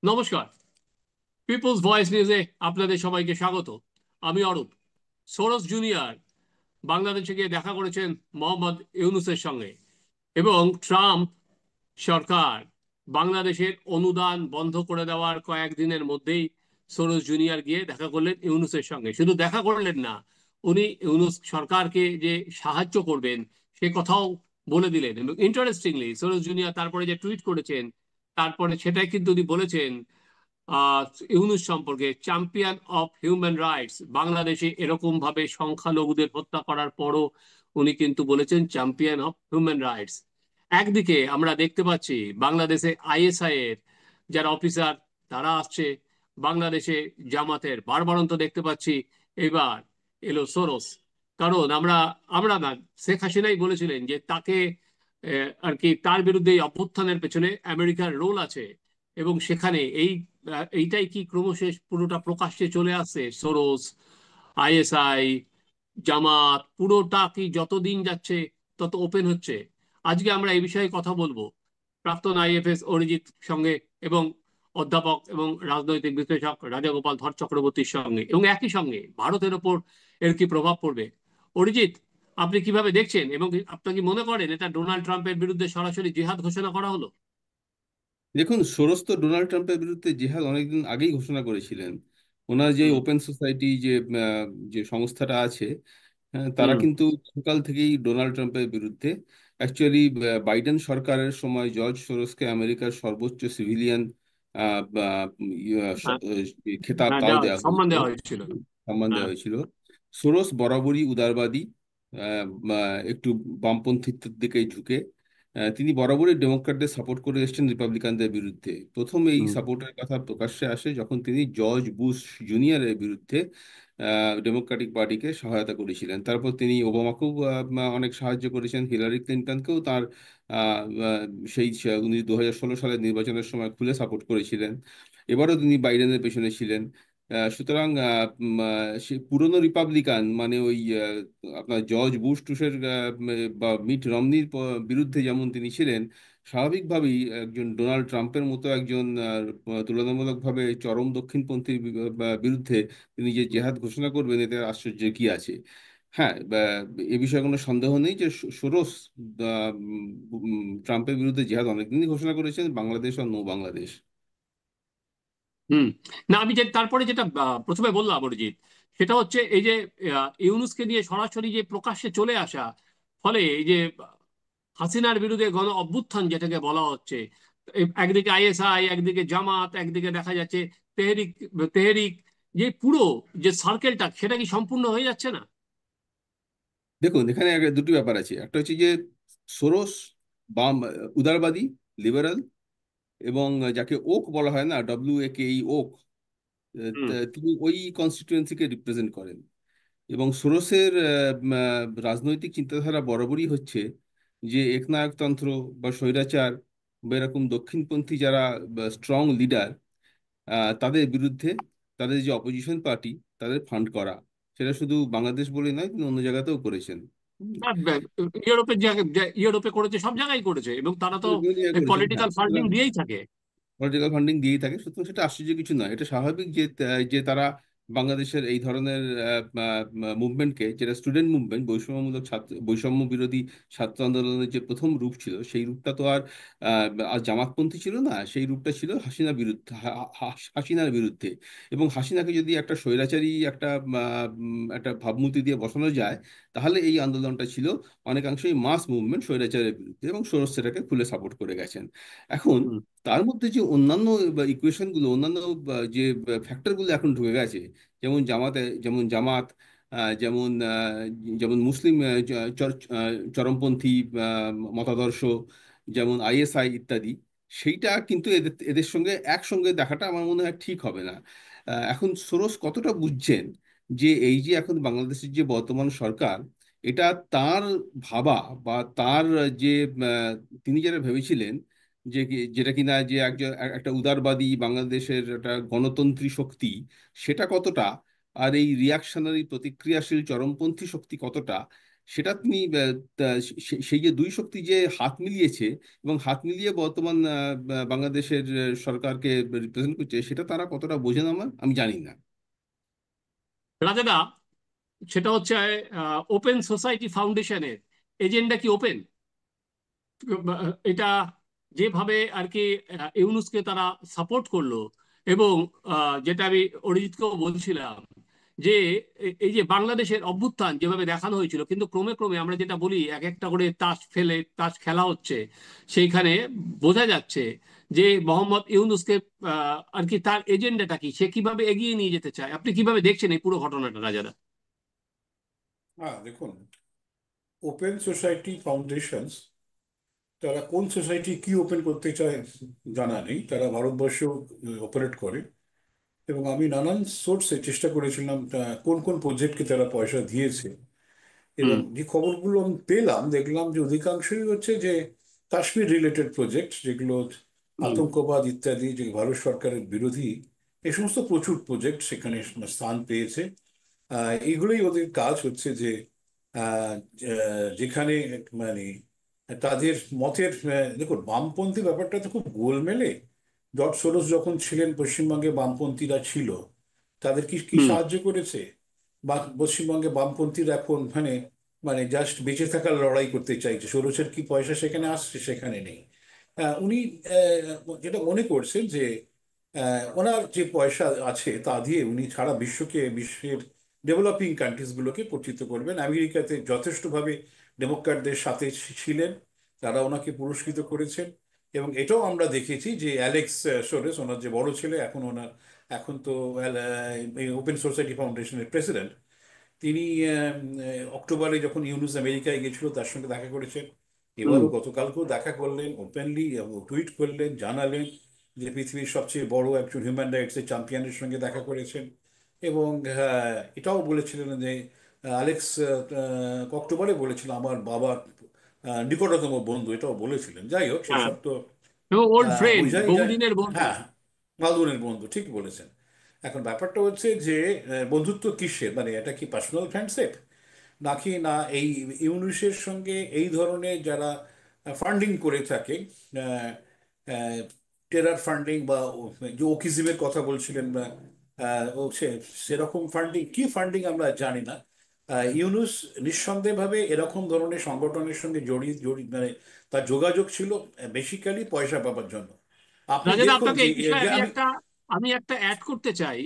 নমস্কার। People's voice নিউজে আপনাদের সবাইকে স্বাগত। আমি অরূপ। সোরস জুনিয়র বাংলাদেশে গিয়ে দেখা করেছেন মোহাম্মদ ইউনূসের সঙ্গে, এবং ট্রাম্প সরকার বাংলাদেশের অনুদান বন্ধ করে দেওয়ার কয়েকদিনের মধ্যেই সোরস জুনিয়র গিয়ে দেখা করলেন ইউনূসের সঙ্গে। শুধু দেখা করলেন না, উনি ইউনূস সরকারকে যে সাহায্য করবেন সে কথাও বলে দিলেন। এবং ইন্টারেস্টিংলি সোরস জুনিয়র তারপরে যে টুইট করেছেন, তারপরে সেটাই কিন্তু উনি বলেছেন আহ ইউনূস সম্পর্কে, চ্যাম্পিয়ন অফ হিউম্যান রাইটস। বাংলাদেশে এরকম ভাবে সংখ্যালঘুদের হত্যা করার পরও উনি কিন্তু বলেছেন চ্যাম্পিয়ন অফ হিউম্যান রাইটস। একদিকে আমরা দেখতে পাচ্ছি বাংলাদেশে আইএসআই এর যারা অফিসার তারা আসছে, বাংলাদেশে জামাতের বারবারন্ত দেখতে পাচ্ছি। এবার এলো সোরস। কারণ আমরা আমরা না, শেখ হাসিনাই বলেছিলেন যে তাকে আর কি তার বিরুদ্ধে এই অভ্যুত্থানের পেছনে আমেরিকার রোল আছে। এবং সেখানে এইটাই কি ক্রমশেষ পুরোটা প্রকাশ্যে চলে আসছে। সোরস, আইএসআই, জামাত পুরোটা কি যত দিন যাচ্ছে তত ওপেন হচ্ছে। আজকে আমরা এই বিষয়ে কথা বলবো প্রাক্তন আইএফএস অরিজিৎ সঙ্গে, এবং অধ্যাপক এবং রাজনৈতিক বিশ্লেষক রাজাগোপাল ধর চক্রবর্তীর সঙ্গে, এবং একই সঙ্গে ভারতের ওপর এর কি প্রভাব পড়বে। অরিজিৎ, আপনি কিভাবে দেখছেন, এবং আপনি কি মনে করেন এটা ডোনাল্ড ট্রাম্পের বিরুদ্ধে সরাসরি জিহাদ ঘোষণা করা হলো? দেখুন, সোরস তো ডোনাল্ড ট্রাম্পের বিরুদ্ধে জিহাদ অনেকদিন আগেই ঘোষণা করেছিলেন। ওনার যে হুম। ওপেন সোসাইটি যে সংস্থাটা আছে, হ্যাঁ, তারা হুম। কিন্তু সকাল থেকেই ডোনাল্ড ট্রাম্পের বিরুদ্ধে। অ্যাকচুয়ালি বাইডেন সরকারের সময় জর্জ সোরসকে আমেরিকার সর্বোচ্চ সিভিলিয়ান হ্যাঁ। খেতাব হ্যাঁ, তাও যা দেওয়া সম্মান হয়েছিল, দেওয়া হয়েছিল। সম্মান হ্যাঁ। দেওয়া হয়েছিল। সোরস বরাবরই উদারবাদী, একটু বামপন্থীত্বের দিকেই ঝুঁকে। তিনি বরাবরই ডেমোক্র্যাটদের সাপোর্ট করে এসেছেন রিপাবলিকানদের বিরুদ্ধে। প্রথম এই হুম। সাপোর্টের কথা প্রকাশ্যে আসে যখন তিনি জর্জ বুশ জুনিয়রের বিরুদ্ধে ডেমোক্রেটিক পার্টিকে সহায়তা করেছিলেন। তারপর তিনি ওবামাকেও অনেক সাহায্য করেছেন, হিলারি ক্লিন্টনকেও তার আহ, আহ, উনি 2016 সালের নির্বাচনের সময় খুলে সাপোর্ট করেছিলেন। এবারও তিনি বাইডেনের পেছনে ছিলেন। সুতরাং সে পুরনো রিপাবলিকান মানে ওই আপনার জর্জ বুশ টুসের বা মিট রমনির বিরুদ্ধে যেমন তিনি ছিলেন, স্বাভাবিকভাবেই একজন ডোনাল্ড ট্রাম্পের মতো একজন তুলনামূলকভাবে চরম দক্ষিণপন্থীর বিরুদ্ধে তিনি যে জেহাদ ঘোষণা করবেন, এতে আশ্চর্যের কি আছে? হ্যাঁ, এ বিষয়ে কোনো সন্দেহ নেই যে সোরস ট্রাম্পের বিরুদ্ধে জেহাদ অনেকদিনই ঘোষণা করেছেন, বাংলাদেশ আর নো বাংলাদেশ। হুম। না, আমি যে তারপরে যেটা প্রথমে বললাম অরিজিৎ, সেটা হচ্ছে এই যে ইউনূসকে নিয়ে সরাসরি যে প্রকাশ্যে চলে আসা, ফলে এই যে হাসিনার বিরুদ্ধে গণ অভ্যুত্থান যেটাকে বলা হচ্ছে, একদিকে আইএসআই, একদিকে জামাত, একদিকে দেখা যাচ্ছে তেহরিক তেহরিক, যে পুরো যে সার্কেলটা সেটা কি সম্পূর্ণ হয়ে যাচ্ছে না? দেখুন, এখানে দুটি ব্যাপার আছে। একটা হচ্ছে যে সোরস বাম, উদারবাদী, লিবারাল, এবং যাকে ওক বলা হয় না, WAKE, ওক, হুম। তিনি ওই কনস্টিটিউয়েন্সিকে রিপ্রেজেন্ট করেন। এবং সোরসের রাজনৈতিক চিন্তাধারা বরাবরই হচ্ছে যে একনায়কতন্ত্র বা স্বৈরাচার বা এরকম দক্ষিণপন্থী যারা স্ট্রং লিডার, তাদের বিরুদ্ধে তাদের যে অপোজিশন পার্টি তাদের ফান্ড করা। সেটা শুধু বাংলাদেশ বলে নয়, তিনি অন্য জায়গাতেও করেছেন। আর ইউরোপের ইউরোপে করেছে, সব জায়গায় করেছে, এবং তারা তো দুনিয়া করেছেন, হ্যাঁ। পলিটিক্যাল ফান্ডিং সুতরাং দিয়েই থাকে। পলিটিক্যাল ফান্ডিং দিয়েই থাকে, সুতরাং সেটা আশ্চর্য কিছু নয়। এটা স্বাভাবিক যে যে তারা বাংলাদেশের এই ধরনের মুভমেন্টকে, যেটা স্টুডেন্ট মুভমেন্ট, বৈষম্যমূলক ছাত্র, বৈষম্য বিরোধী ছাত্র আন্দোলনের যে প্রথম রূপ ছিল, সেই রূপটা তো আর জামাতপন্থী ছিল না। সেই রূপটা ছিল হাসিনা বিরুদ্ধে, হাসিনার বিরুদ্ধে। এবং হাসিনাকে যদি একটা স্বৈরাচারী একটা ভাবমূর্তি দিয়ে বসানো যায়, তাহলে এই আন্দোলনটা ছিল অনেকাংশেই মাস মুভমেন্ট স্বৈরাচারের বিরুদ্ধে, এবং সোরস সেটাকে খুলে সাপোর্ট করে গেছেন। এখন হুম। তার মধ্যে যে অন্যান্য ইকুয়েশন গুলো, অন্যান্য যে ফ্যাক্টর গুলো এখন ঢুকে গেছে, যেমন জামাত, যেমন মুসলিম চরমপন্থী মতাদর্শ, যেমন ISI ইত্যাদি, সেইটা কিন্তু এদের এদের সঙ্গে একসঙ্গে দেখাটা আমার মনে হয় ঠিক হবে না। এখন সোরস কতটা বুঝছেন যে এই যে এখন বাংলাদেশের যে বর্তমান সরকার, এটা তার ভাবা বা তার যে তিনি যারা ভেবেছিলেন যেটা কিনা যে একটা উদারবাদী বাংলাদেশের একটা গণতন্ত্রী শক্তি, সেটা কতটা, আর এই রিয়াকশনারি প্রতিক্রিয়াশীল চরমপন্থী শক্তি কতটা, সেটা তিনি সেই যে দুই শক্তি যে হাত মিলিয়েছে এবং হাত মিলিয়ে বর্তমান বাংলাদেশের সরকারকে রিপ্রেজেন্ট করছে, সেটা তারা কতটা বোঝেন আমি জানি না। রাজাদা, সেটা হচ্ছে ওপেন সোসাইটি ফাউন্ডেশনের এজেন্ডা কি ওপেন? এটা যেভাবে আর কি ইউনুসকে তারা সাপোর্ট করলো, এবং যেটা আমি অরিজিৎকেও বলছিলাম যে এই যে বাংলাদেশের অভ্যুত্থান যেভাবে দেখানো হয়েছিল, কিন্তু ক্রমে ক্রমে আমরা যেটা বলি এক একটা করে তাস ফেলে তাস খেলা হচ্ছে, সেইখানে বোঝা যাচ্ছে যে মোহাম্মদ ইউনুসকে আর কি তার এজেন্ডাটা কি, সে কিভাবে এগিয়ে নিয়ে যেতে চায়। আপনি কিভাবে দেখছেন এই পুরো ঘটনাটা রাজাদা? হ্যাঁ, দেখুন, ওপেন সোসাইটি ফাউন্ডেশনস, তারা কোন সোসাইটি কি ওপেন করতে চায় জানা নেই। তারা ভারতবর্ষেও অপারেট করে, এবং আমি নানান সোর্সে চেষ্টা করেছিলাম কোন কোন প্রজেক্টকে তারা পয়সা দিয়েছে। এবং হুম। যে খবরগুলো আমি পেলাম, দেখলাম যে অধিকাংশই হচ্ছে যে কাশ্মীর রিলেটেড প্রজেক্ট, যেগুলো হুম। আতঙ্কবাদ ইত্যাদি, যে ভারত সরকারের বিরোধী, এই সমস্ত প্রচুর প্রজেক্ট সেখানে স্থান পেয়েছে। এইগুলোই ওদের কাজ হচ্ছে যে আহ, যেখানে মানে তাদের মতের, দেখুন, বামপন্থী ব্যাপারটা তো খুব গোলমেলে। জর্জ সোরস যখন ছিলেন, পশ্চিমবঙ্গে বামপন্থীরা ছিল, তাদের কি কি হুম। সাহায্য করেছে? বা পশ্চিমবঙ্গে বামপন্থীরা এখন মানে মানে জাস্ট বেঁচে থাকার লড়াই করতে চাইছে। ষোড়শের কি পয়সা সেখানে আসছে? সেখানে নেই। উনি যেটা মনে করছেন যে ওনার যে পয়সা আছে তা দিয়ে উনি সারা বিশ্বের ডেভেলপিং কান্ট্রিজগুলোকে পরিচিত করবেন। আমেরিকাতে যথেষ্টভাবে ডেমোক্র্যাটদের সাথে ছিলেন, তারা ওনাকে পুরস্কৃত করেছেন। এবং এটাও আমরা দেখেছি যে অ্যালেক্স সোরেস, ওনার যে বড় ছেলে, এখন তো ওপেন সোসাইটি ফাউন্ডেশনের প্রেসিডেন্ট, তিনি অক্টোবরে যখন ইউনুস আমেরিকায় গেছিল তার সঙ্গে দেখা করেছেন। হুম। এবারও গতকালকেও দেখা করলেন, ওপেনলি টুইট করলেন, জানালেন যে পৃথিবীর সবচেয়ে বড় একজন হিউম্যান রাইটসের চ্যাম্পিয়নের সঙ্গে দেখা করেছেন। এবং এটাও বলেছিলেন যে অ্যালেক্স অক্টোবরে বলেছিল আমার বাবার নিকটতম বন্ধু, এটাও বলেছিলেন। যাই হোক, হ্যাঁ, সেসব তো ওল্ড ফ্রেন্ড, বোঝাই যায়। বহুদিনের বন্ধু। হ্যাঁ, মালদুনের বন্ধু, ঠিক বলেছেন। এখন ব্যাপারটা হচ্ছে যে বন্ধুত্ব কিসের, মানে এটা কি পার্সোনাল ফ্রেন্ডশিপ, নাকি না এই ইউনুসের সঙ্গে এই ধরনের যারা ফান্ডিং করে থাকে, টেরার ফান্ডিং বা যে ওকিজিমের কথা বলছিলেন, বা সেরকম ফান্ডিং, কি ফান্ডিং আমরা জানি না। ইউনুস নিঃসন্দেহভাবে এরকম ধরনের সংগঠনের সঙ্গে জড়িয়ে মানে তার যোগাযোগ ছিল বেসিক্যালি পয়সা পাবার জন্য। আপনি রাজেদা, দেখুন আপনাকে যে এই বিষয়ে যে আমি আমি একটা অ্যাড করতে চাই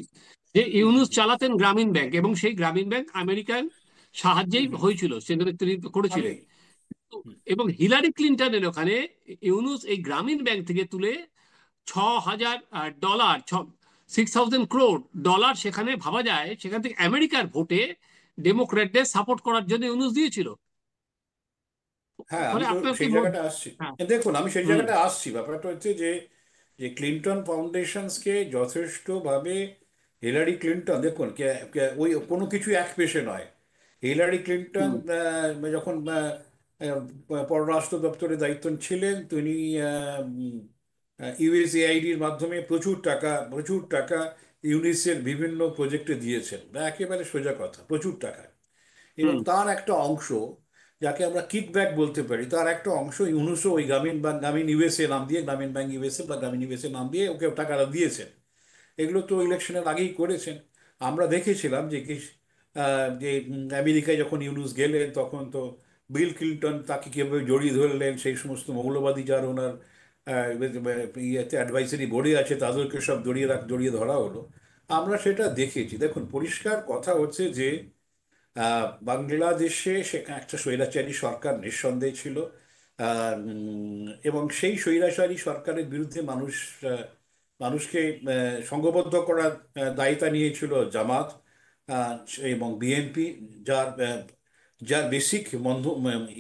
যে হুম, ইউনুস হুম, চালাতেন গ্রামীণ ব্যাংক, এবং সেই গ্রামীণ ব্যাংক আমেরিকান হুম, সাহায্যেই হুম, হয়েছিল, সেখানে তিনি আমি করেছিলেন। হুম, এবং হিলারি ক্লিন্টনের ওখানে ইউনুস এই গ্রামীণ ব্যাংক থেকে তুলে 6,000 ডলার, 6,000 crore ডলার, সেখানে ভাবা যায় সেখান থেকে আমেরিকার ভোটে ডেমোক্রেটদের সাপোর্ট করার জন্য ইউনুস দিয়েছিল। হ্যাঁ, আমি ফলে তো আপনার কি সেই জায়গাটা আসছি। হ্যাঁ। দেখুন, আমি সেই হুম। জায়গাটা আসছি। ব্যাপারটা হচ্ছে যে যে ক্লিন্টন ফাউন্ডেশনসকে যথেষ্টভাবে, হিলারি ক্লিন্টন, দেখুন ওই কোনো কিছু এক পেশে নয়। হিলারি ক্লিন্টন হুম। যখন পররাষ্ট্র দপ্তরে দায়িত্ব ছিলেন, তিনি ইউএসএআইডির মাধ্যমে প্রচুর টাকা ইউনিসের বিভিন্ন প্রজেক্টে দিয়েছেন। একেবারে সোজা কথা, প্রচুর টাকা। এবং হুম। তার একটা অংশ, যাকে আমরা কিকব্যাক বলতে পারি, তার একটা অংশ ইউনুসও ওই গ্রামীণ ইউএসএ নাম দিয়ে, গ্রামীণ ব্যাংক ইউএসএ বা গ্রামীণ ইউএসএ নাম দিয়ে ওকে টাকাটা দিয়েছেন। এগুলো তো ইলেকশনের আগেই করেছেন। আমরা দেখেছিলাম যে আমেরিকায় যখন ইউনুস গেলেন, তখন তো বিল ক্লিন্টন তাকে কীভাবে জড়িয়ে ধরলেন, সেই সমস্ত মৌলবাদী যার ওনার ইয়েতে অ্যাডভাইসারি বোর্ডে আছে, তাদেরকে সব জড়িয়ে ধরা হলো। আমরা সেটা দেখেছি। দেখুন, পরিষ্কার কথা হচ্ছে যে বাংলাদেশে সেখানে একটা স্বৈরাচারী সরকার নিঃসন্দেহে ছিল। এবং সেই স্বৈরাচারী সরকারের বিরুদ্ধে মানুষকে সংঘবদ্ধ করার দায়িত্ব নিয়েছিল জামাত আহ, এবং বিএনপি, যার যার বেসিক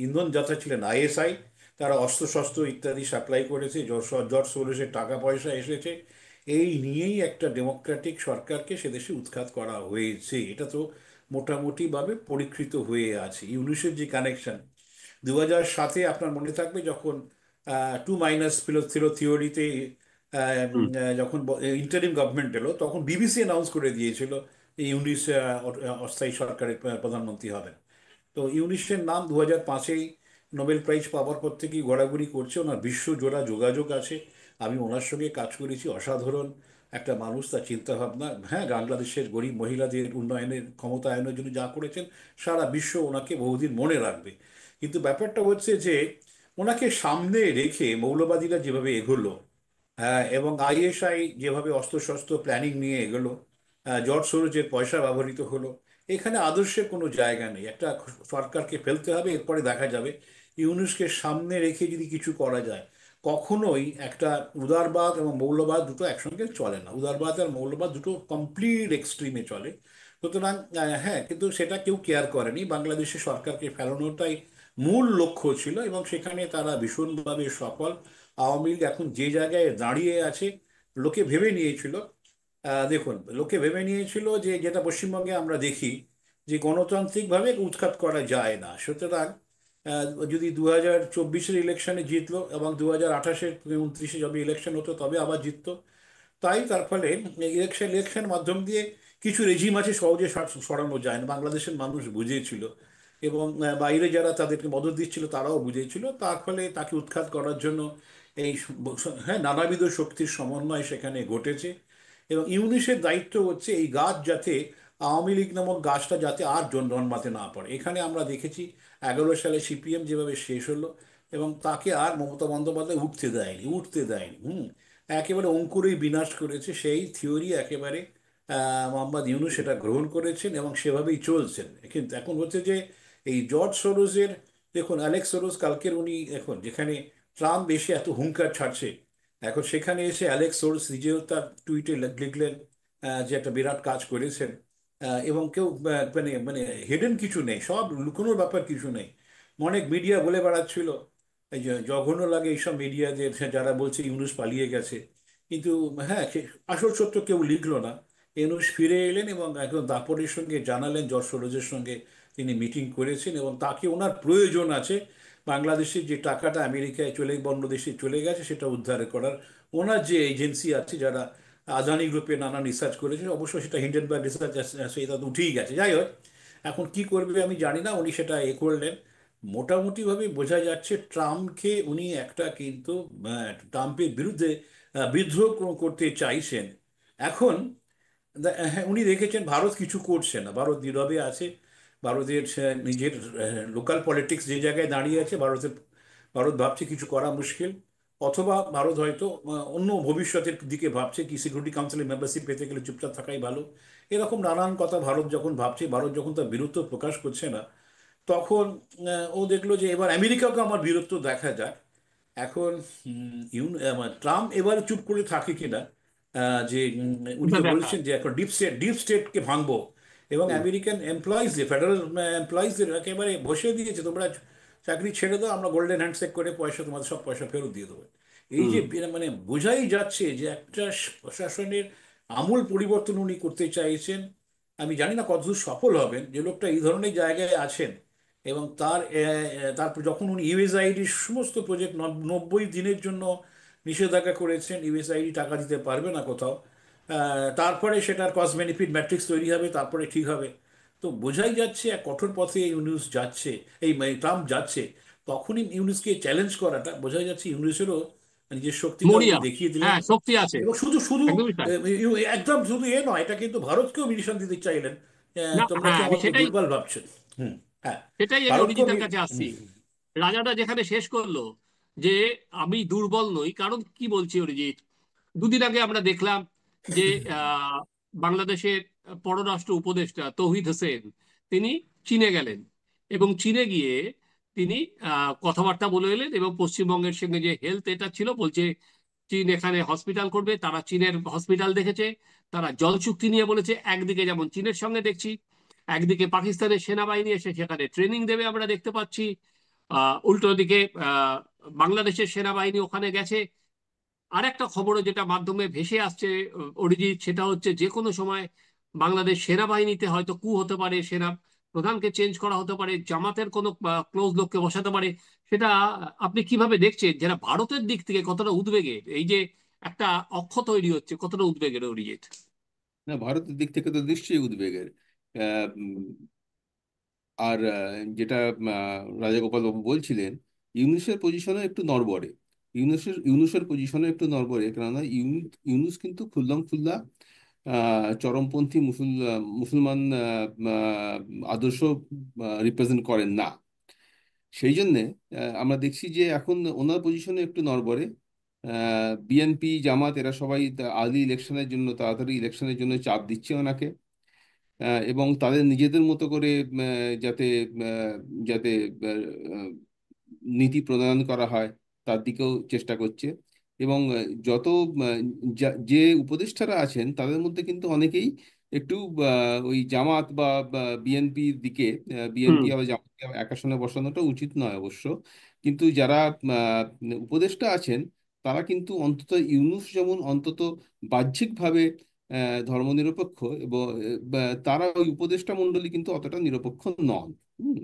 ইন্ধন যাত্রা ছিলেন আইএসআই। তারা অস্ত্রশস্ত্র ইত্যাদি সাপ্লাই করেছে, জর্জ সোরসের টাকা পয়সা এসেছে। এই নিয়েই একটা ডেমোক্রেটিক সরকারকে সেদেশে উৎখাত করা হয়েছে। এটা তো মোটামুটিভাবে পরীক্ষিত হয়ে আছে। ইউনিসেফ যে কানেকশন 2007-এ, আপনার মনে থাকবে, যখন টু মাইনাস থিওরিতে হুম। যখন ইন্টারিম গভর্নমেন্ট এলো, তখন বিবিসি অ্যানাউন্স করে দিয়েছিল এই ইউনিস অস্থায়ী সরকারের প্রধানমন্ত্রী হবেন। তো ইউনিসের নাম 2005-এই নোবেল প্রাইজ পাওয়ার পর থেকেই ঘোরাঘুরি করছে, ওনার বিশ্বজোড়া যোগাযোগ আছে। আমি ওনার সঙ্গে কাজ করেছি, অসাধারণ একটা মানুষ, তার চিন্তাভাবনা। হ্যাঁ, বাংলাদেশের গরিব মহিলাদের উন্নয়নের ক্ষমতায়নের জন্য যা করেছেন সারা বিশ্ব ওনাকে বহুদিন মনে রাখবে। কিন্তু ব্যাপারটা হচ্ছে যে ওনাকে সামনে রেখে মৌলবাদীরা যেভাবে এগোলো, হ্যাঁ, এবং আইএসআই যেভাবে অস্ত্রশস্ত্র প্ল্যানিং নিয়ে এগোলো, জর্জ সোরোজের পয়সা ব্যবহৃত হলো, এখানে আদর্শের কোনো জায়গা নেই। একটা সরকারকে ফেলতে হবে, এরপরে দেখা যাবে। ইউনুসকে সামনে রেখে যদি কিছু করা যায়, কখনোই একটা উদারবাদ এবং মৌলবাদ দুটো একসঙ্গে চলে না। উদারবাদ আর মৌলবাদ দুটো কমপ্লিট এক্সট্রিমে চলে। সুতরাং হ্যাঁ, কিন্তু সেটা কেউ কেয়ার করেনি। বাংলাদেশের সরকারকে ফেলানোটাই মূল লক্ষ্য ছিল, এবং সেখানে তারা ভীষণভাবে সফল। আওয়ামী লীগ এখন যে জায়গায় দাঁড়িয়ে আছে, লোকে ভেবে নিয়েছিল, দেখুন, লোকে ভেবে নিয়েছিল যে যেটা পশ্চিমবঙ্গে আমরা দেখি, যে গণতান্ত্রিকভাবে উৎখাত করা যায় না। সুতরাং যদি 2024-এর ইলেকশনে জিতলো এবং 2028-এর 29-এ যবে ইলেকশন হতো তবে আবার জিততো, তাই তার ফলে ইলেকশন মাধ্যম দিয়ে কিছু রেজিম আছে সহজে সরানো যায় না, বাংলাদেশের মানুষ বুঝেছিল। এবং বাইরে যারা তাদেরকে মদত দিচ্ছিল তারাও বুঝেছিল। তার ফলে তাকে উৎখাত করার জন্য এই হ্যাঁ, নানাবিধ শক্তির সমন্বয় সেখানে ঘটেছে। এবং ইউনিসের দায়িত্ব হচ্ছে এই গাছ যাতে, আওয়ামী লীগ নামক গাছটা যাতে আর জন্মাতে না পারে। এখানে আমরা দেখেছি 11 সালে সিপিএম যেভাবে শেষ হলো, এবং তাকে আর মমতা বন্দ্যোপাধ্যায় উঠতে দেয়নি। একেবারে অঙ্কুরেই বিনাশ করেছে। সেই থিওরি একেবারে মোহাম্মদ ইউনূস সেটা গ্রহণ করেছেন এবং সেভাবেই চলছেন। কিন্তু এখন হচ্ছে যে এই জর্জ সোরোজের, দেখুন অ্যালেক্স সোরোজ কালকের উনি এখন যেখানে ট্রাম্প এসে এত হুঙ্কার ছাড়ছে, এখন সেখানে এসে অ্যালেক্স সোর্স নিজেও তার টুইটে লিখলেন যে একটা বিরাট কাজ করেছেন। এবং কেউ মানে মানে হিডেন কিছু নেই, সব লুকোনোর ব্যাপার কিছু নেই। অনেক মিডিয়া বলে বেড়াচ্ছিল, এই যে জঘন্য লাগে এইসব মিডিয়াদের যারা বলছে ইউনুস পালিয়ে গেছে। কিন্তু হ্যাঁ, আসল সত্য কেউ লিখলো না। ইউনুস ফিরে এলেন এবং একদম দাপটের সঙ্গে জানালেন জর্জ সোরোজের সঙ্গে তিনি মিটিং করেছেন, এবং তাকে ওনার প্রয়োজন আছে বাংলাদেশের যে টাকাটা আমেরিকায় অন্য দেশে চলে গেছে সেটা উদ্ধার করার। ওনার যে এজেন্সি আছে যারা আদানি গ্রুপে নানান রিসার্চ করেছে, অবশ্য সেটা হিন্ডেনবার্গ রিসার্চ সেটা তো উঠেই গেছে। যাই হোক, এখন কি করবে আমি জানি না, উনি সেটা করলেন। মোটামুটিভাবে বোঝা যাচ্ছে ট্রাম্পকে উনি একটা কিন্তু ট্রাম্পের বিরুদ্ধে বিদ্রোহ করতে চাইছেন। এখন হ্যাঁ, উনি দেখেছেন ভারত কিছু করছে না, ভারত নীরবে আছে। ভারতের নিজের লোকাল পলিটিক্স যে জায়গায় দাঁড়িয়ে আছে, ভারত ভাবছে কিছু করা মুশকিল। অথবা ভারত হয়তো অন্য ভবিষ্যতের দিকে ভাবছে, কি সিকিউরিটি কাউন্সিলের মেম্বারশিপ পেতে গেলে চুপচাপ থাকাই ভালো। এরকম নানান কথা ভারত যখন ভাবছে, ভারত যখন তার বীরত্ব প্রকাশ করছে না, তখন ও দেখলো যে এবার আমেরিকাকে আমার বীরত্ব দেখা যাক। এখন ট্রাম্প এবার চুপ করে থাকে কিনা, যে উনি ওটা তো দেখা। বলছেন যে এখন ডিপ স্টেটকে ভাঙবো, এবং হুম। আমেরিকান এমপ্লয়িজদের, ফেডারেল এমপ্লয়িজদের একেবারে বসে দিয়েছে, তোমরা চাকরি ছেড়ে দাও, আমরা গোল্ডেন হ্যান্ডশেক করে পয়সা, তোমাদের সব পয়সা ফেরত দিয়ে দেবো। এই হুম। যে মানে বোঝাই যাচ্ছে যে একটা প্রশাসনের আমূল পরিবর্তন উনি করতে চাইছেন। আমি জানি না কতদূর সফল হবেন, যে লোকটা এই ধরনের জায়গায় আছেন। এবং তারপর যখন উনি ইউএসআইডির সমস্ত প্রজেক্ট 90 দিনের জন্য নিষেধাজ্ঞা করেছেন, ইউএসআইডি টাকা দিতে পারবে না কোথাও। তারপরে সেটার কস্ট বেনিফিট ম্যাট্রিক্স তৈরি হবে, তারপরে ঠিক হবে। তো বোঝাই যাচ্ছে এক কঠোর পথে ইউনুস যাচ্ছে, ট্রাম্প যাচ্ছে। তখনই ইউনুসকে চ্যালেঞ্জ করাটা বোঝাই যাচ্ছে ইউনুসেরও নিজের শক্তিটা উনি মরিয়া। দেখিয়ে দিলেন। হ্যাঁ, শক্তি আছে। এবং শুধু শুধু একদমই তাই। একদম শুধু নয়, এটা কিন্তু ভারতকেও মিশন দিতে চাইলেন। না, তোমরা কি হ্যাঁ, আমি আমাকে সেটাই দুর্বল ভাবছো? হুম। হ্যাঁ, সেটাই আমি ভারতকেও অরিজিতের কাছে আসছি। হুম। রাজাটা যেখানে শেষ করলো যে আমি দুর্বল নই, কারণ কি বলছি অরিজিৎ, দুদিন আগে আমরা দেখলাম যে আহ, বাংলাদেশের পররাষ্ট্র উপদেষ্টা তৌহিদ হোসেন তিনি চীনে গেলেন, এবং চীনে গিয়ে তিনি কথাবার্তা বলে এলেন, এবং পশ্চিমবঙ্গের সঙ্গে যে হেলথ এটা ছিল বলছে চীন এখানে হসপিটাল করবে, তারা চীনের হসপিটাল দেখেছে, তারা জল চুক্তি নিয়ে বলেছে। একদিকে যেমন চীনের সঙ্গে দেখছি, একদিকে পাকিস্তানের সেনাবাহিনী এসে সেখানে ট্রেনিং দেবে আমরা দেখতে পাচ্ছি, উল্টো দিকে বাংলাদেশের সেনাবাহিনী ওখানে গেছে। আর একটা খবরও যেটা মাধ্যমে ভেসে আসছে অরিজিৎ, সেটা হচ্ছে যে কোনো সময় বাংলাদেশ সেনাবাহিনীতে হয়তো কু হতে পারে, সেনা প্রধানকে চেঞ্জ করা হতে পারে, জামাতের কোনো ক্লোজ লোককে বসাতে পারে। সেটা আপনি কিভাবে দেখছেন, যেটা ভারতের দিক থেকে কতটা উদ্বেগের, এই যে একটা অক্ষ তৈরি হচ্ছে, কতটা উদ্বেগের অরিজিৎ? না, ভারতের দিক থেকে তো নিশ্চয়ই উদ্বেগের। আহ, উম, আর যেটা রাজাগোপাল বাবু বলছিলেন, ইউনুসের পজিশনে একটু নড়বড়ে। ইউনুসের পজিশনে একটু নড়বড়ে, কেননা ইউনুস কিন্তু খুল্লাম খুল্লা চরমপন্থী মুসলমান আদর্শ রিপ্রেজেন্ট করেন না। সেই জন্যে আমরা দেখছি যে এখন ওনার পজিশনে একটু নড়বড়ে। বিএনপি, জামাত এরা সবাই আর্লি ইলেকশনের জন্য, তাড়াতাড়ি ইলেকশনের জন্য চাপ দিচ্ছে ওনাকে। এবং তাদের নিজেদের মতো করে যাতে আহ, যাতে আহ, নীতি প্রণয়ন করা হয় তার দিকেও চেষ্টা করছে। এবং যত যে উপদেষ্টারা আছেন তাদের মধ্যে কিন্তু অনেকেই একটু ওই জামাত বা বিএনপির দিকে। হুম। বিএনপি আবার জামাতকে আবার এক আসনে বসানোটা উচিত নয় অবশ্য। কিন্তু যারা উপদেষ্টা আছেন তারা কিন্তু অন্তত ইউনুস যেমন অন্তত বাহ্যিকভাবে ধর্মনিরপেক্ষ, এবং তারা ওই উপদেষ্টা মণ্ডলী কিন্তু অতটা নিরপেক্ষ নন। হুম।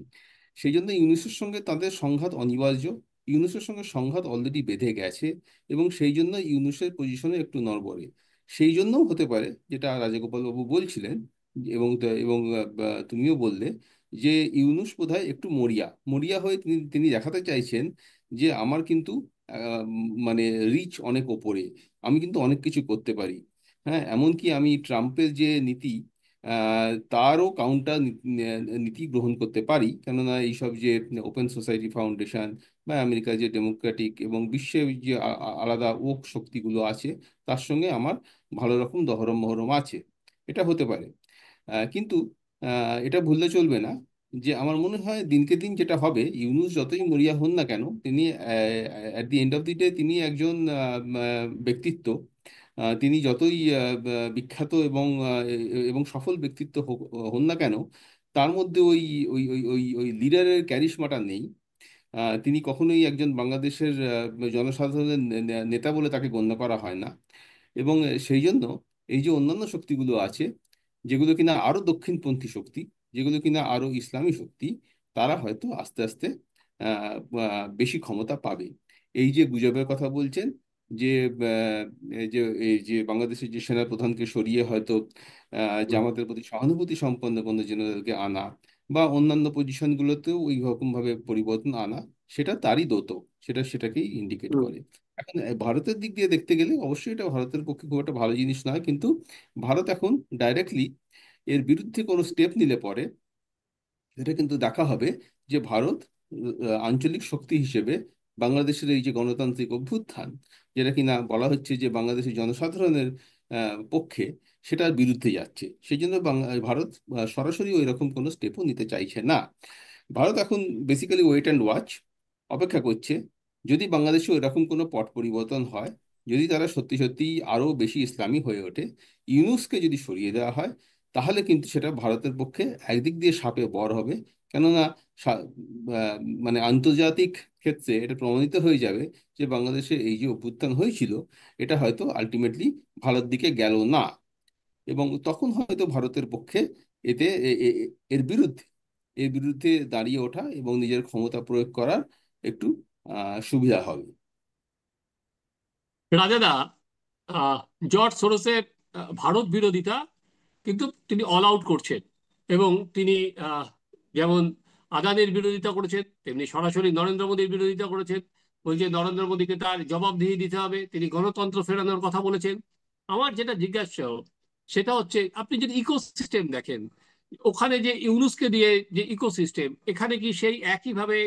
সেই জন্য ইউনুসের সঙ্গে তাদের সংঘাত অনিবার্য। ইউনুসের সঙ্গে সংঘাত অলরেডি বেঁধে গেছে, এবং সেই জন্য ইউনুসের পজিশনে একটু নড়বড়ে। সেই জন্যও হতে পারে যেটা রাজাগোপাল বাবু বলছিলেন, এবং তুমিও বললে যে ইউনুস বোধহয় একটু মরিয়া মরিয়া হয়ে তিনি তিনি দেখাতে চাইছেন যে আমার কিন্তু মানে রিচ অনেক ওপরে, আমি কিন্তু অনেক কিছু করতে পারি। হ্যাঁ, এমনকি আমি ট্রাম্পের যে নীতি তারও কাউন্টার নীতি গ্রহণ করতে পারি, কেননা এইসব যে ওপেন সোসাইটি ফাউন্ডেশন বা আমেরিকার যে ডেমোক্রেটিক এবং বিশ্বের যে আলাদা ওক শক্তিগুলো আছে তার সঙ্গে আমার ভালো রকম দহরম মহরম আছে। এটা হতে পারে। কিন্তু এটা ভুললে চলবে না যে আমার মনে হয় দিনকে দিন যেটা হবে, ইউনুস যতই মরিয়া হন না কেন, তিনি at the end of the day তিনি একজন ব্যক্তিত্ব। তিনি যতই বিখ্যাত এবং সফল ব্যক্তিত্ব হন না কেন, তার মধ্যে ওই ওই ওই ওই ওই লিডারের ক্যারিশমাটা নেই। তিনি কখনোই একজন বাংলাদেশের জনসাধারণের নেতা বলে তাকে গণ্য করা হয় না। এবং সেই জন্য এই যে অন্যান্য শক্তিগুলো আছে, যেগুলো কিনা আরো দক্ষিণপন্থী শক্তি, যেগুলো কিনা আরো ইসলামী শক্তি, তারা হয়তো আস্তে আস্তে বেশি ক্ষমতা পাবে। এই যে গুজবের কথা বলছেন যে এই যে বাংলাদেশের যে সেনা প্রধানকে সরিয়ে হয়তো হুম। জামাতের প্রতি সহানুভূতি সম্পন্ন কোনো জেনারেলকে আনা, বা অন্যান্য পজিশনগুলোতেও ওই রকম ভাবে পরিবর্তন আনা, সেটা তারই দ্যোতক, সেটাকেই ইন্ডিকেট হুম। করে। এখন ভারতের দিক দিয়ে দেখতে গেলে অবশ্যই এটা ভারতের পক্ষে খুব একটা ভালো জিনিস নয়, কিন্তু ভারত এখন ডাইরেক্টলি এর বিরুদ্ধে কোনো স্টেপ নিলে পরে এটা কিন্তু দেখা হবে যে ভারত আঞ্চলিক শক্তি হিসেবে বাংলাদেশের এই যে গণতান্ত্রিক অভ্যুত্থান, যেটা কিনা বলা হচ্ছে যে বাংলাদেশের জনসাধারণের পক্ষে, সেটার বিরুদ্ধে যাচ্ছে। সেই জন্য ভারত সরাসরি ওই রকম কোনো স্টেপও নিতে চাইছে না। ভারত এখন বেসিক্যালি ওয়েট অ্যান্ড ওয়াচ, অপেক্ষা করছে। যদি বাংলাদেশে এরকম কোনো পট পরিবর্তন হয়, যদি তারা সত্যি সত্যি আরো বেশি ইসলামী হয়ে ওঠে, ইউনুসকে যদি সরিয়ে দেওয়া হয়, তাহলে কিন্তু সেটা ভারতের পক্ষে একদিক দিয়ে সাপে বর হবে। কেননা সা- মানে আন্তর্জাতিক ক্ষেত্রে এটা প্রমাণিত হয়ে যাবে যে বাংলাদেশে এই যে অভ্যুত্থান হয়েছিল, এটা হয়তো আলটিমেটলি ভালোর দিকে গেল না। এবং তখন হয়তো ভারতের পক্ষে এতে এর বিরুদ্ধে দাঁড়িয়ে ওঠা এবং নিজের ক্ষমতা প্রয়োগ করার একটু সুবিধা হবে। রাজাদা, আহ, জর্জ সোরসের ভারত বিরোধিতা কিন্তু তিনি অল আউট করছেন। এবং তিনি আহ, যেমন আদানির বিরোধিতা করেছেন, তেমনি সরাসরি নরেন্দ্র মোদীর বিরোধিতা করেছেন। বলছে নরেন্দ্র মোদীকে তার জবাবদিহি দিতে হবে। তিনি গণতন্ত্র ফেরানোর কথা বলেছেন। আমার যেটা জিজ্ঞাসা সেটা হচ্ছে, আপনি যদি ইকোসিস্টেম দেখেন, ওখানে যে ইউনুসকে দিয়ে যে ইকোসিস্টেম, এখানে কি সেই একইভাবে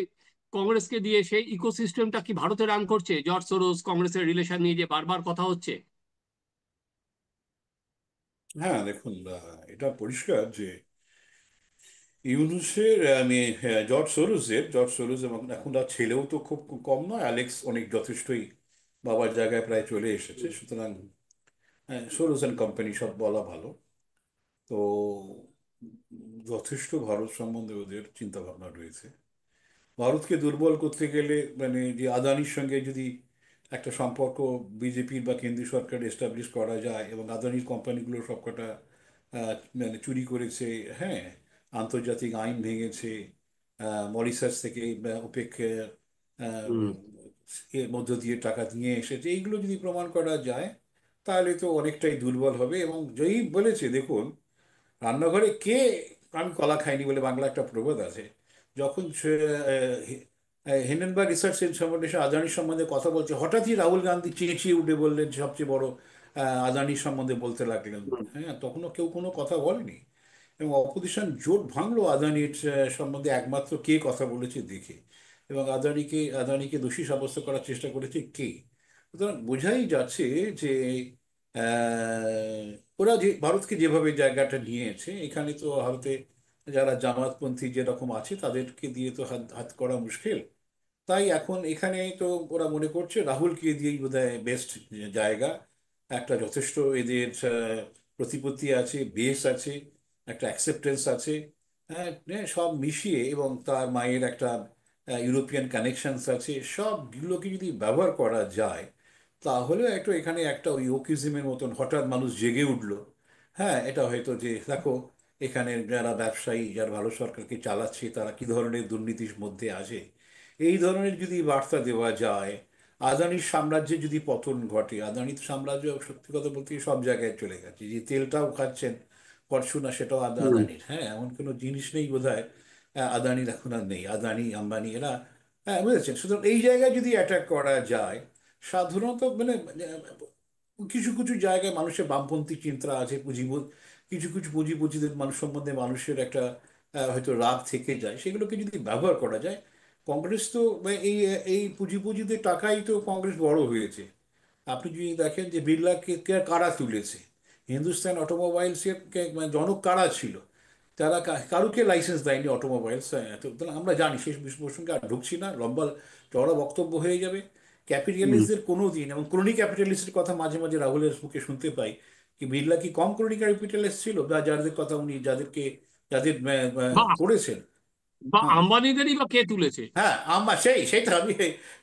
কংগ্রেসকে দিয়ে সেই ইকোসিস্টেমটা কি ভারতে রান করছে? জর্জ সোরস কংগ্রেসের রিলেশন নিয়ে যে বারবার কথা হচ্ছে। হ্যাঁ, দেখুন, এটা পরিষ্কার যে ইউনুসের জর্জ সোরোস এবং এখন তার ছেলেও তো খুব কম নয়, অ্যালেক্স অনেক যথেষ্টই বাবার জায়গায় প্রায় চলে এসেছে। সুতরাং সোরোস অ্যান্ড কোম্পানি সব বলা ভালো। তো যথেষ্ট ভারত সম্বন্ধে ওদের চিন্তা ভাবনা রয়েছে। ভারতকে দুর্বল করতে গেলে, মানে যে আদানির সঙ্গে যদি একটা সম্পর্ক বিজেপির বা কেন্দ্রীয় সরকার এস্টাবলিশ করা যায়, এবং আদানির কোম্পানিগুলো সবকটা মানে চুরি করেছে, হ্যাঁ, আন্তর্জাতিক আইন ভেঙেছে, মরিশাস থেকে ওপেক হুম। এর মধ্য দিয়ে টাকা নিয়ে এসেছে, এইগুলো যদি প্রমাণ করা যায় তাহলে তো অনেকটাই দুর্বল হবে। এবং যেই বলেছে, দেখুন, রান্নাঘরে কে আমি কলা খাইনি বলে বাংলা একটা প্রবাদ আছে। যখন হিন্ডেনবার্গ রিসার্চ ফাউন্ডেশন আদানির সম্বন্ধে কথা বলছে, হঠাৎই রাহুল গান্ধী চেঁচিয়ে উঠে বললেন, সবচেয়ে বড় আদানির সম্বন্ধে বলতে লাগলেন। হুম। হ্যাঁ, তখনও কেউ কোনো কথা বলেনি, এবং অপোজিশন জোট ভাঙলো আদানির সম্বন্ধে একমাত্র কে কথা বলেছে দেখে, এবং আদানিকে দোষী সাব্যস্ত করার চেষ্টা করেছে কে। সুতরাং বোঝাই যাচ্ছে যে ওরা যে ভারতকে যেভাবে জায়গাটা নিয়েছে, এখানে তো ভারতে যারা জামাতপন্থী যেরকম আছে তাদেরকে দিয়ে তো হাত হাত করা মুশকিল। তাই এখন এখানে তো ওরা মনে করছে রাহুলকে দিয়েই বোধহয় বেস্ট জায়গা। একটা যথেষ্ট এদের প্রতিপত্তি আছে, বেস আছে, একটা অ্যাকসেপ্টেন্স আছে। হ্যাঁ, হ্যাঁ, সব মিশিয়ে, এবং তার মায়ের একটা ইউরোপিয়ান কানেকশনস আছে, সবগুলোকে যদি ব্যবহার করা যায়, তাহলে একটু এখানে একটা ওই ওকিজমের মতন হঠাৎ মানুষ জেগে উঠলো। হ্যাঁ, এটা হয়তো যে দেখো, এখানের যারা ব্যবসায়ী, যারা ভারত সরকারকে চালাচ্ছে, তারা কি ধরনের দুর্নীতির মধ্যে আছে, এই ধরনের যদি বার্তা দেওয়া যায়। আদানির সাম্রাজ্যে যদি পতন ঘটে, আদানির সাম্রাজ্য সত্যি কথা বলতে কি সব জায়গায় চলে গেছে, যে তেলটাও খাচ্ছেন ফরচুনা, সেটাও হুম। আদানির। হ্যাঁ, এমন কোনো জিনিস নেই বোধহয় আদানির এখন আর নেই, আদানি আম্বানি এরা। হ্যাঁ, বুঝেছেন। সুতরাং এই জায়গায় যদি অ্যাটাক করা যায়, সাধারণত মানে কিছু কিছু জায়গায় মানুষের বামপন্থী চিন্তা আছে, কিছু কিছু পুঁজিপতিদের মানুষ সম্বন্ধে মানুষের একটা হয়তো রাগ থেকে যায়, সেগুলোকে যদি ব্যবহার করা যায়। কংগ্রেস তো এই এই পুঁজিপতিদের টাকাই তো কংগ্রেস বড় হয়েছে। আপনি যদি দেখেন যে বিড়লাকে কারা তুলেছে, হিন্দুস্তান অটোমোবাইলসের মানে জনক কারা ছিল, তারা কারুকে লাইসেন্স দেয়নি অটোমোবাইলস। আমরা জানি, শেষ বিশ্ব প্রসঙ্গে আর ঢুকছি না, লম্বা চড়া বক্তব্য হয়ে যাবে। হুম। ক্যাপিটালিস্টদের কোনো দিন, এবং ক্রনি ক্যাপিটালিস্টের কথা মাঝে মাঝে রাহুলের মুখে শুনতে পাই, কি বিড়লা কি কম ক্রনি ক্যাপিটালিস্ট ছিল, বা যাদের কথা উনি যাদের বা করেছেন। বা হ্যাঁ, আম্বানিদেরই বা কে তুলেছে? হ্যাঁ, সেটা আমি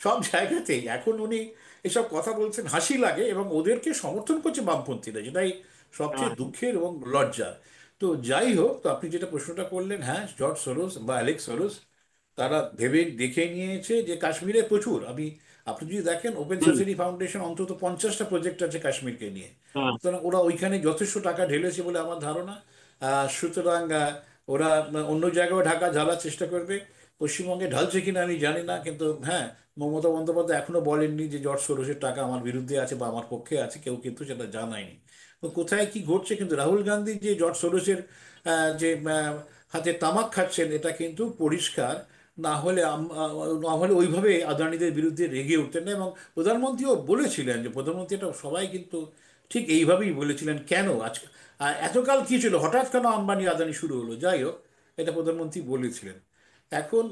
সব জায়গাতেই এখন উনি এসব কথা বলছেন, হাসি লাগে, এবং ওদেরকে সমর্থন করছে বামপন্থীরা, যেটাই সবচেয়ে হ্যাঁ। দুঃখের এবং লজ্জা। তো যাই হোক, তো আপনি যেটা প্রশ্নটা করলেন, হ্যাঁ, জর্জ সোরোস বা অ্যালেক্স সোরোস, তারা ভেবে দেখে নিয়েছে যে কাশ্মীরে প্রচুর, আপনি যদি দেখেন ওপেন হুম। সোসাইটি ফাউন্ডেশন অন্তত 50টা প্রজেক্ট আছে কাশ্মীরকে নিয়ে। হ্যাঁ। সুতরাং ওরা ওইখানে যথেষ্ট টাকা ঢেলেছে বলে আমার ধারণা। সুতরাং ওরা অন্য জায়গায় ঢাকা ঢালার চেষ্টা করবে। পশ্চিমবঙ্গে ঢালছে কিনা আমি জানি না, কিন্তু হ্যাঁ, মমতা বন্দ্যোপাধ্যায় এখনো বলেননি যে জর্জ সোরোসের টাকা আমার বিরুদ্ধে আছে বা আমার পক্ষে আছে, কেউ কিন্তু সেটা জানায়নি। তো কোথায় কি ঘটছে, কিন্তু রাহুল গান্ধী যে জর্জ সোরোসের যে হাতে তামাক খাচ্ছেন, এটা কিন্তু পরিষ্কার। না হলে না হলে ওইভাবে আদানিদের বিরুদ্ধে রেগে উঠতেন না, এবং প্রধানমন্ত্রীও বলেছিলেন, যে প্রধানমন্ত্রী, এটা সবাই কিন্তু ঠিক এইভাবেই বলেছিলেন, কেন আজকে এতকাল কি ছিল, হঠাৎ কেন আম্বানি আদানি শুরু হলো। যাই হোক, এটা প্রধানমন্ত্রী বলেছিলেন। এখন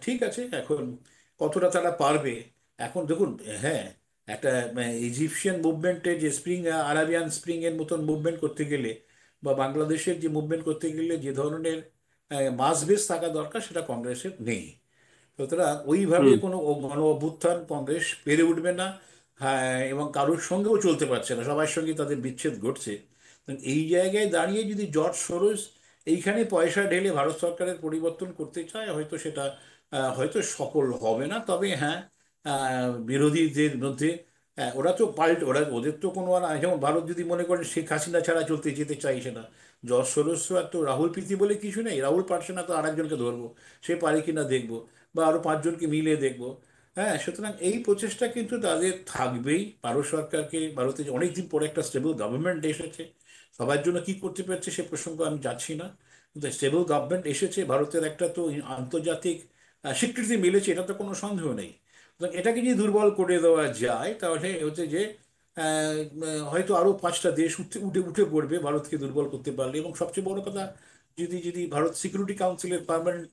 ঠিক আছে, এখন কতটা তারা পারবে। এখন দেখুন, হ্যাঁ, একটা ইজিপশিয়ান মুভমেন্টে যে আরাবিয়ান স্প্রিং এর মতন মুভমেন্ট করতে গেলে, বা বাংলাদেশের যে মুভমেন্ট করতে গেলে যে ধরনের মাস বেস থাকা দরকার, সেটা কংগ্রেসের নেই। সুতরাং ওইভাবে হুম। কোনো গণ অভ্যুত্থান কংগ্রেস পেরে উঠবে না। হ্যাঁ, এবং কারোর সঙ্গেও চলতে পারছে না, সবার সঙ্গে তাদের বিচ্ছেদ ঘটছে। তো এই জায়গায় দাঁড়িয়ে যদি জর্জ সোরোস এইখানে পয়সা ঢেলে ভারত সরকারের পরিবর্তন করতে চায়, হয়তো সেটা হয়তো সফল হবে না। তবে হ্যাঁ, বিরোধীদের মধ্যে ওরা তো ওদের তো কোনো আর যেমন ভারত যদি মনে করেন শেখ হাসিনা ছাড়া চলতে যেতে চাইছে না, জর্জ সোরস আর তো রাহুল প্রীতি বলে কিছু নেই, রাহুল পারছে না তো আরেকজনকে ধরবো, সে পারে কিনা দেখবো, বা আরো 5জনকে মিলে দেখবো। হ্যাঁ, সুতরাং এই প্রচেষ্টা কিন্তু তাদের থাকবেই। ভারত সরকারকে, ভারতে যে অনেকদিন পরে একটা স্টেবল গভর্নমেন্ট এসেছে, সবার জন্য কি করতে পারছে সে প্রসঙ্গ আমি যাচ্ছি না, কিন্তু স্টেবল গভর্নমেন্ট এসেছে, ভারতের একটা তো আন্তর্জাতিক স্বীকৃতি মিলেছে, এটা তো কোনো সন্দেহ নেই। সুতরাং এটাকে যদি দুর্বল করে দেওয়া যায়, তাহলে হচ্ছে যে হয়তো আরো 5টা দেশ উঠে উঠে উঠে পড়বে ভারতকে দুর্বল করতে পারলে। এবং সবচেয়ে বড় কথা, যদি যদি ভারত সিকিউরিটি কাউন্সিলের পার্মানেন্ট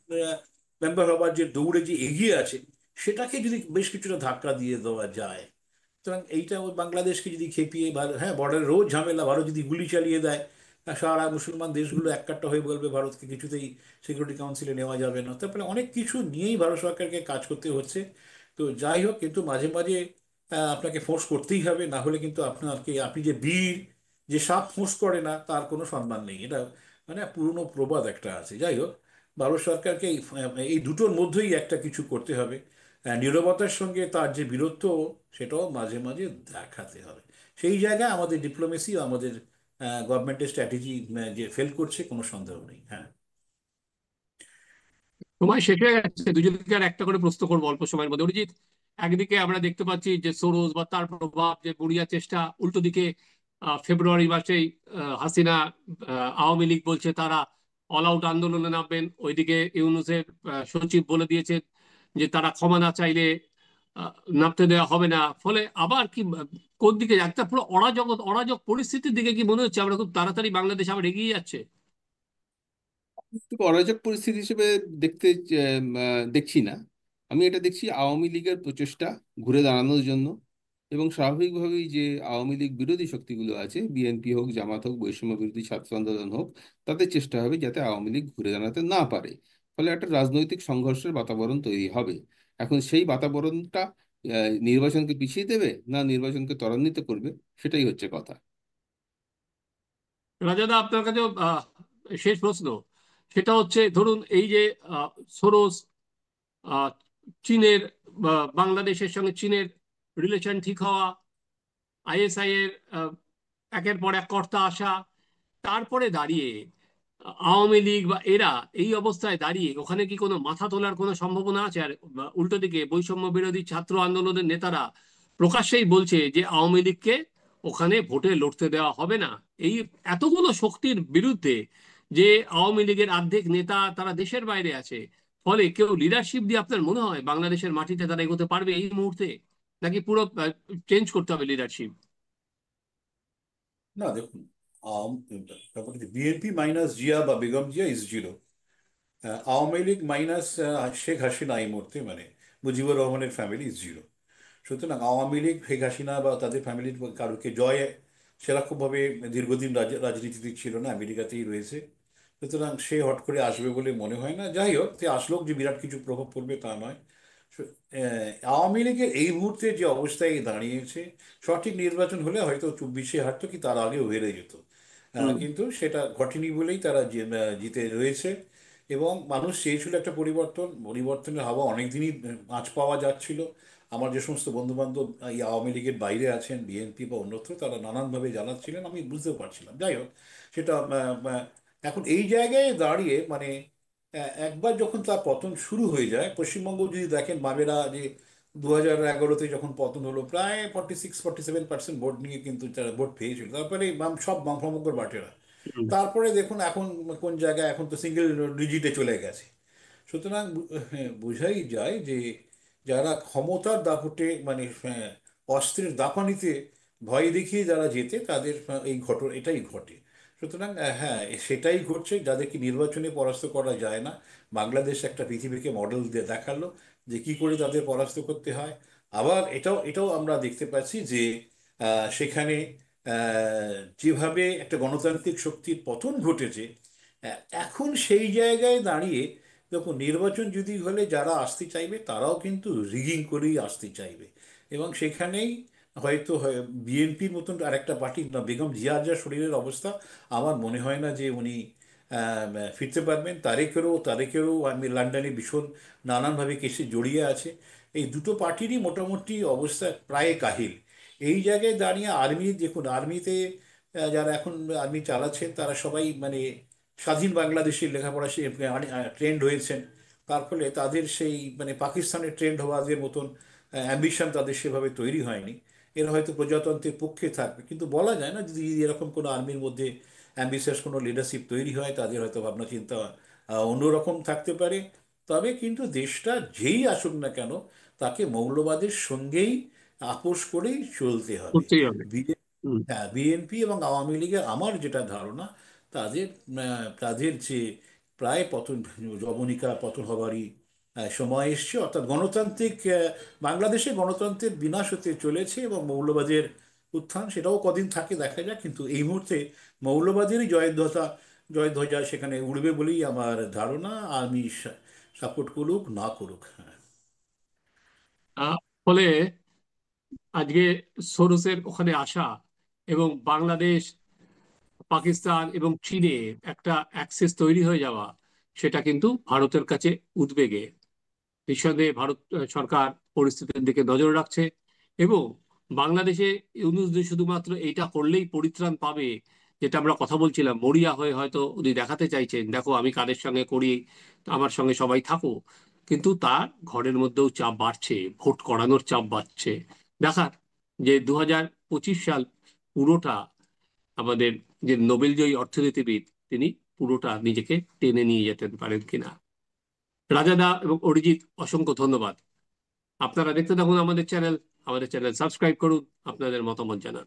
মেম্বার হবার যে দৌড়ে যে এগিয়ে আছে, সেটাকে যদি বেশ কিছুটা ধাক্কা দিয়ে দেওয়া যায়, সুতরাং এইটা ওই বাংলাদেশকে যদি খেপিয়ে, হ্যাঁ, বর্ডারে রোজ ঝামেলা, ভারত যদি গুলি চালিয়ে দেয়, সারা মুসলমান দেশগুলো এককাট্টা হয়ে বলবে ভারতকে কিছুতেই সিকিউরিটি কাউন্সিলে নেওয়া যাবে না। তারপরে অনেক কিছু নিয়েই ভারত সরকারকে কাজ করতে হচ্ছে। তো যাই হোক, কিন্তু মাঝে মাঝে আপনাকে ফোর্স করতেই হবে, না হলে কিন্তু আপনি যে বীর, যে সাপ ফোর্স করে না তার কোনো সম্মান নেই, এটা মানে পুরনো প্রবাদ একটা আছে। যাই হোক, ভারত সরকারকে এই দুটোর মধ্যেই একটা কিছু করতে হবে। নীরবতার সঙ্গে তার যে বীরত্ব, সেটাও মাঝে মাঝে দেখাতে হবে। সেই জায়গায় আমাদের ডিপ্লোমেসি, আমাদের গভর্নমেন্টের স্ট্র্যাটেজি যে ফেল করছে কোনো সন্দেহ নেই। হ্যাঁ, সময় শেষ হয়ে গেছে, দুজনকে আর একটা করে প্রশ্ন করবো অল্প সময়ের মধ্যে। অরিজিৎ, একদিকে আমরা দেখতে পাচ্ছি যে সোরোস বা তার প্রভাব, যে বুড়িয়া চেষ্টা, উল্টো দিকে ফেব্রুয়ারি মাসেই হাসিনা, আওয়ামী লীগ বলছে তারা অল আউট আন্দোলনে নামবেন। ওইদিকে ইউনূসের সচিব বলে দিয়েছে যে তারা ক্ষমা না চাইলে আহ, নামতে দেওয়া হবে না। ফলে আবার কি কোন দিকে একটা পুরো অরাজক অরাজক পরিস্থিতির দিকে কি মনে হচ্ছে আমরা খুব তাড়াতাড়ি বাংলাদেশ আবার এগিয়ে যাচ্ছে? একটু অরাজক পরিস্থিতি হিসেবে দেখতে দেখছি না। আমি এটা দেখছি আওয়ামী লীগের প্রচেষ্টা ঘুরে দাঁড়ানোর জন্য, এবং স্বাভাবিকভাবেই যে আওয়ামী লীগ বিরোধী শক্তিগুলো আছে, বিএনপি হোক, জামাত হোক, বৈষম্য বিরোধী ছাত্র আন্দোলন হোক, তাদের চেষ্টা হবে যাতে আওয়ামী লীগ ঘুরে দাঁড়াতে না পারে। ফলে একটা রাজনৈতিক সংঘর্ষের বাতাবরণ তৈরি হবে। এখন সেই বাতাবরণটা নির্বাচনকে পিছিয়ে দেবে না নির্বাচনকে ত্বরান্বিত করবে, সেটাই হচ্ছে কথা। রাজাদা, আপনার কাছে শেষ প্রশ্ন। সেটা হচ্ছে, ধরুন এই যে সোরোস, আহ, চীনের, বাংলাদেশের সঙ্গে চীনের রিলেশন ঠিক হওয়া, আইএসআই এর একের পর এক কর্তা আসা, তারপরে দাঁড়িয়ে আওয়ামী লীগ বা এরা এই অবস্থায় দাঁড়িয়ে ওখানে কি কোনো মাথা তোলার কোনো সম্ভাবনা আছে? আর উল্টো দিকে বৈষম্য বিরোধী ছাত্র আন্দোলনের নেতারা প্রকাশ্যেই বলছে যে আওয়ামী লীগকে ওখানে ভোটে লড়তে দেওয়া হবে না। এই এতগুলো শক্তির বিরুদ্ধে যে আওয়ামী লীগের অর্ধেক নেতা তারা দেশের বাইরে আছে, ফলে কেউ লিডারশিপ দিয়ে আপনার মনে হয় বাংলাদেশের মাটিতে তারা এগোতে পারবে এই মুহূর্তে, নাকি পুরো চেঞ্জ করতে হবে লিডারশিপ? না দেখুন, ব্যাপারটা বিএনপি মাইনাস জিয়া বা Begum Zia is zero. Awami League minus Sheikh Hasina এই মুহূর্তে মানে মুজিবুর রহমানের ফ্যামিলি ইজ জিরো। সুতরাং আওয়ামী লীগ, শেখ হাসিনা বা তাদের ফ্যামিলির কারোকে জয় সেরকমভাবে দীর্ঘদিন রাজনীতিতে ছিল না, আমেরিকাতেই রয়েছে। সুতরাং সে হট করে আসবে বলে মনে হয় না। যাই হোক, সে আসলেও যে বিরাট কিছু প্রভাব পড়বে তা নয়। আওয়ামী লীগের এই মুহূর্তে যে অবস্থায় দাঁড়িয়েছে, সঠিক নির্বাচন হলে হয়তো 24-এ হারতো কি তার আগেও হেরে যেত। হুম। কিন্তু সেটা ঘটেনি বলেই তারা জিতে রয়েছে। এবং মানুষ চেয়েছিল একটা পরিবর্তন, পরিবর্তনের হাওয়া অনেকদিনই আঁচ পাওয়া যাচ্ছিল। আমার যে সমস্ত বন্ধু বান্ধব এই আওয়ামী লীগের বাইরে আছেন, বিএনপি বা অন্যত্র, তারা নানানভাবে জানাচ্ছিলেন, আমি বুঝতেও পারছিলাম। যাই হোক, সেটা এখন এই জায়গায় দাঁড়িয়ে মানে একবার যখন তার পতন শুরু হয়ে যায়, পশ্চিমবঙ্গ যদি দেখেন, বামেরা যে 2011-তে যখন পতন হলো, প্রায় 46-47% ভোট নিয়ে কিন্তু তারা ভোট পেয়েছিল। তারপরে সব সমগ্র বাটেরা। হুম। তারপরে দেখুন এখন কোন জায়গায়, এখন তো সিঙ্গেল ডিজিটে চলে গেছে। সুতরাং বোঝাই যায় যে যারা ক্ষমতার দাপটে মানে অস্ত্রের দাপানিতে ভয় দেখিয়ে যারা জেতে, তাদের এই এটাই ঘটে। সুতরাং হ্যাঁ, সেটাই ঘটছে। যাদেরকে নির্বাচনে পরাস্ত করা যায় না, বাংলাদেশ একটা পৃথিবীকে মডেল দিয়ে দেখালো যে কি করে তাদের পরাস্ত করতে হয়। আবার এটাও এটাও আমরা দেখতে পাচ্ছি যে সেখানে যেভাবে একটা গণতান্ত্রিক শক্তির পতন ঘটেছে, এখন সেই জায়গায় দাঁড়িয়ে দেখুন, নির্বাচন যদি হলে যারা আসতে চাইবে তারাও কিন্তু রিগিং করেই আসতে চাইবে। এবং সেখানেই হয়তো বিএনপির মতন আরেকটা পার্টি না, বেগম জিয়ার যা শরীরের অবস্থা, আমার মনে হয় না যে উনি ফিরতে পারবেন। তারেকেরও আমি লন্ডনে ভীষণ নানানভাবে কেসে জড়িয়ে আছে। এই দুটো পার্টিরই মোটামুটি অবস্থা প্রায় কাহিল। এই জায়গায় দাঁড়িয়ে আর্মি দেখুন, আর্মিতে যারা এখন আর্মি চালাচ্ছেন তারা সবাই মানে স্বাধীন বাংলাদেশের লেখাপড়া ট্রেন্ড হয়েছেন। তার ফলে তাদের সেই মানে পাকিস্তানের ট্রেন্ড হওয়াদের মতন অ্যাম্বিশন তাদের সেভাবে তৈরি হয়নি। এরা হয়তো প্রজাতন্ত্রের পক্ষে থাকবে, কিন্তু বলা যায় না যদি এরকম কোনো আর্মির মধ্যে অ্যাম্বিশাস কোনো লিডারশিপ তৈরি হয়, তাদের হয়তো ভাবনা চিন্তা অন্যরকম থাকতে পারে। তবে কিন্তু দেশটা যেই আসুক না কেন, তাকে মৌলবাদের সঙ্গেই আপোষ করেই চলতে হবে। করতেই হবে। হুম। হ্যাঁ, বিএনপি এবং আওয়ামী লীগের আমার যেটা ধারণা, তাদের তাদের যে প্রায় পতন, জবনিকা পতন হবারই সময় এসছে। অর্থাৎ গণতান্ত্রিক বাংলাদেশে গণতন্ত্রের বিনাশ হতে চলেছে এবং মৌলবাদের উত্থান, সেটাও কদিন থাকে দেখা যাক। কিন্তু এই মুহূর্তে মৌলবাদেরই জয়ধ্বজা সেখানে উড়বে বলেই আমার ধারণা। আমি সাপোর্ট করুক না করুক। হ্যাঁ, ফলে আজকে সোরসের ওখানে আসা এবং বাংলাদেশ, পাকিস্তান এবং চীনে একটা অ্যাক্সেস তৈরি হয়ে যাওয়া, সেটা কিন্তু ভারতের কাছে উদ্বেগে। নিঃসন্দেহে ভারত সরকার পরিস্থিতির দিকে নজর রাখছে, এবং বাংলাদেশে ইউনূস যে শুধুমাত্র এইটা করলেই পরিত্রাণ পাবে যেটা আমরা কথা বলছিলাম, মরিয়া হয়ে হয়তো উনি দেখাতে চাইছেন দেখো আমি কাদের সঙ্গে করি, আমার সঙ্গে সবাই থাকো, কিন্তু তার ঘরের মধ্যেও চাপ বাড়ছে, ভোট করানোর চাপ বাড়ছে। দেখার যে 2025 সাল পুরোটা আমাদের যে নোবেলজয়ী অর্থনীতিবিদ তিনি পুরোটা নিজেকে টেনে নিয়ে যেতে পারেন কিনা। রাজাদা এবং অরিজিৎ, অসংখ্য ধন্যবাদ। আপনারা দেখতে থাকুন আমাদের চ্যানেল সাবস্ক্রাইব করুন, আপনাদের মতামত জানান।